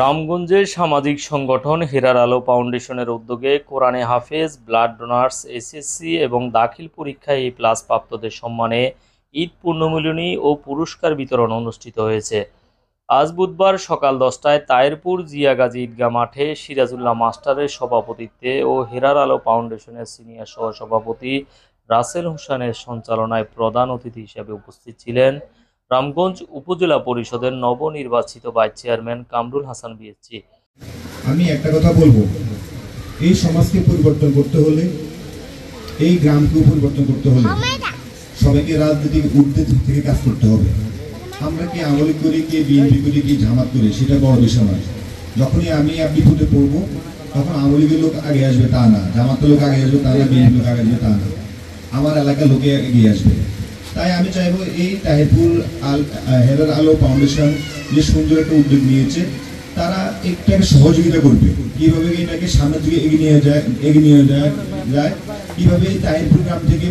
রামগঞ্জের সামাজিক সংগঠন হেরার আলো ফাউন্ডেশনের উদ্যোগে কোরআনে হাফেজ, ব্লাড ডোনার্স, এসএসসি এবং দাখিল পরীক্ষায় A+ প্রাপ্তদের সম্মানে ঈদ পুণ্যমিলনী ও পুরস্কার বিতরণ অনুষ্ঠিত হয়েছে। আজ বুধবার সকাল 10টায় তায়েরপুর জিয়া গাজী ঈদগাহ মাঠে সিরাজুল্লাহ মাস্টারের সভাপতিত্বে ও হেরার আলো ফাউন্ডেশনের সিনিয়র সহসভাপতি রাসেল হোসেনের সঞ্চালনায় প্রধান অতিথি হিসেবে উপস্থিত ছিলেন রামগঞ্জ উপজেলা পরিষদের নবনির্বাচিত ভাইস চেয়ারম্যান কামরুল হাসান বিএসচি। আমি একটা কথা বলবো, এই সমাজকে পরিবর্তন করতে হলে, এই গ্রামকে পরিবর্তন করতে হলে সবাইকে রাজনৈতিক ঊর্ধ্বে থেকে কাজ করতে হবে। আমরা কি আওয়ামী করি, কি বিএনপি করি, কি জামাত করি, সেটা বড় বিষয় নয়। যখনই আমি বিপদে পড়বো তখন আওয়ামী লীগের লোক আগে আসবে তা না, জামাতের লোক আগে আসবে তা না, বিএনপি লোক আগে আসবে তা না, আমার এলাকার লোকে এগিয়ে আসবে। তাই আমি চাইবো এই তাহেরপুর হেরার আলো ফাউন্ডেশন যে সুন্দর একটা উদ্যোগ নিয়েছে, তারা একটাকে সহযোগিতা করবে কিভাবে এটাকে সামনের দিকে এগিয়ে নিয়ে যায় কিভাবে তাহিরপুর গ্রাম থেকে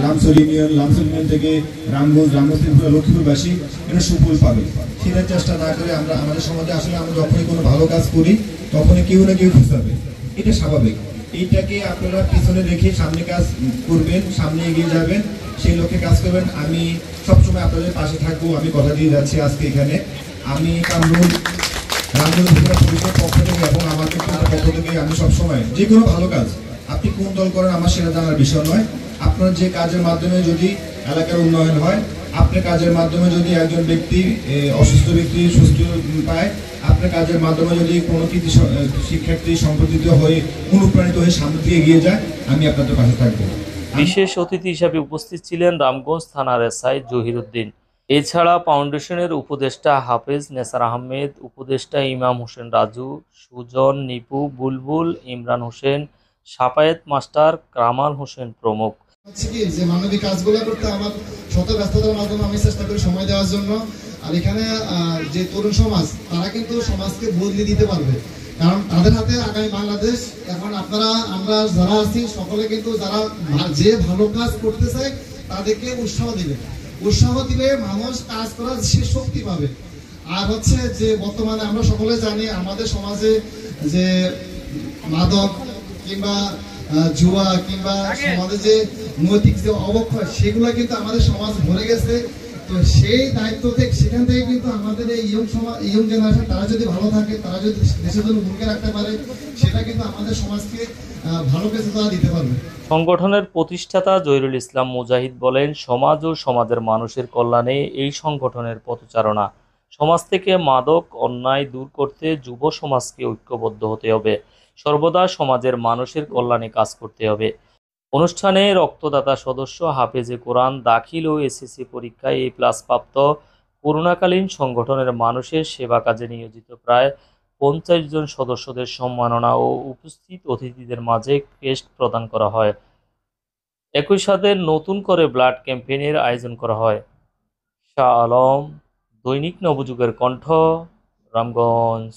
লামসর ইউনিয়ন থেকে রামগঞ্জ থেকে পুরো লক্ষ্মীপুরবাসী এটা সুফল পাবে, সেটা চেষ্টা না করে আমরা আমাদের সমাজে আসলে আমরা যখনই কোনো ভালো কাজ করি তখনই কেউ না কেউ ফেসাবে, এটা স্বাভাবিক। এইটাকে আপনারা পিছনে রেখে সামনে কাজ করবেন, সামনে এগিয়ে যাবেন, সেই লক্ষ্যে কাজ করবেন। আমি সবসময় আপনাদের পাশে থাকবো, আমি কথা দিয়ে যাচ্ছি। আজকে এখানে আমি কামরুল রামগঞ্জ পরিষদের পক্ষ থেকে এবং আমার ব্যক্তিগত পক্ষ থেকে আমি সবসময় যে কোনো ভালো কাজ, আপনি কোন দল করেন আমার সেটা জানার বিষয় নয়, আপনার যে কাজের মাধ্যমে যদি এলাকার উন্নয়ন হয়, আপনার কাজের মাধ্যমে যদি একজন ব্যক্তি অসুস্থ ব্যক্তি সুস্থ পায়, আপনার কাজের মাধ্যমে যদি কোনো কৃতি শিক্ষার্থী সংগঠিত হয়ে অনুপ্রাণিত হয়ে সামনে দিয়ে এগিয়ে যায়, আমি আপনাদের পাশে থাকবো। বিশেষ অতিথি হিসেবে উপস্থিত ছিলেন রামগঞ্জ থানার এসআই জহিরুদ্দিন। এছাড়া ফাউন্ডেশনের উপদেষ্টা হাফেজ নেসার আহমেদ, উপদেষ্টা ইমাম হোসেন রাজু, সুজন, নিপু, বুলবুল, ইমরান হোসেন, সাফায়েত মাস্টার, কামাল হোসেন প্রমুখ। যে মানবিক কাজগুলো করতে আমার শত ব্যস্ততার মাধ্যমে আমি চেষ্টা করি সময় দেওয়ার জন্য। আর এখানে যে তরুণ সমাজ, তারা কিন্তু সমাজকে বদলে দিতে পারবে, কারণ তাদের হাতে আগামী বাংলাদেশ। এখন আপনারা আমরা যারা আছি সকলে কিন্তু যারা যে ভালো কাজ করতে চায় তাদেরকে উৎসাহ দিলে মানুষ কাজ করার সে শক্তি পাবে। আর হচ্ছে যে বর্তমানে আমরা সকলে জানি আমাদের সমাজে যে মাদক কিংবা জুয়া কিংবা সমাজে যে নৈতিক যে অবক্ষয়, সেগুলো কিন্তু আমাদের সমাজ ভরে গেছে। তো সেই দায়িত্ব থেকে সেখান থেকে কিন্তু আমাদের এই ইয়ং জেনারেশন, তারা যদি ভালো থাকে, তারা যদি দেশের জন্য ভূমিকা রাখতে পারে, সেটা কিন্তু আমাদের সমাজকে ভালো কিছু তারা দিতে পারবে। সংগঠনের প্রতিষ্ঠাতা জহিরুল ইসলাম মুজাহিদ বলেন, সমাজ ও সমাজের মানুষের কল্যাণে এই সংগঠনের পথচারণা। সমাজ থেকে মাদক অন্যায় দূর করতে যুব সমাজকে ঐক্যবদ্ধ হতে হবে, সর্বদা সমাজের মানুষের কল্যাণে কাজ করতে হবে। অনুষ্ঠানে রক্তদাতা সদস্য, হাফেজে কোরআন, দাখিল ও এসএসসি পরীক্ষায় A+ প্রাপ্ত করোনাকালীন সংগঠনের মানুষের সেবা কাজে নিয়োজিত প্রায় 50 জন সদস্যদের সম্মাননা ও উপস্থিত অতিথিদের মাঝে ক্রেস্ট প্রদান করা হয়। একই সাথে নতুন করে ব্লাড ক্যাম্পেইনের আয়োজন করা হয়। শাহ আলম, দৈনিক নবযুগের কণ্ঠ, রামগঞ্জ।